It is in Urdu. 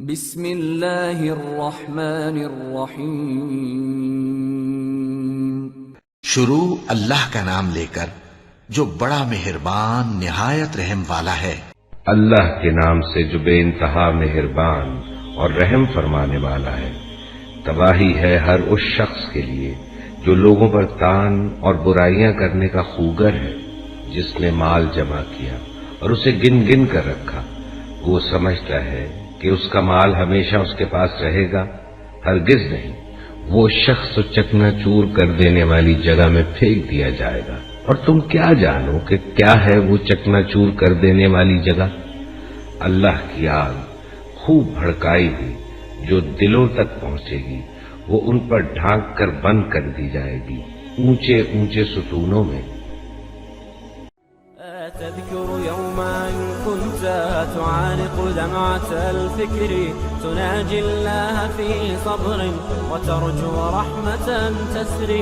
بسم اللہ الرحمن الرحیم۔ شروع اللہ کا نام لے کر جو بڑا مہربان نہایت رحم والا ہے۔ اللہ کے نام سے جو بے انتہا مہربان اور رحم فرمانے والا ہے۔ تباہی ہے ہر اس شخص کے لیے جو لوگوں پر تان اور برائیاں کرنے کا خوگر ہے، جس نے مال جمع کیا اور اسے گن گن کر رکھا۔ وہ سمجھتا ہے کہ اس کا مال ہمیشہ اس کے پاس رہے گا، ہرگز نہیں۔ وہ شخص چکنا چور کر دینے والی جگہ میں پھینک دیا جائے گا، اور تم کیا جانو کہ کیا ہے وہ چکنا چور کر دینے والی جگہ؟ اللہ کی آگ خوب بھڑکائی ہوئی جو دلوں تک پہنچے گی، وہ ان پر ڈھانک کر بند کر دی جائے گی اونچے اونچے ستونوں میں۔ تذكر يوما كنت تعانق دمعة الفكر، تناجي الله في صبر وترجو رحمة تسري،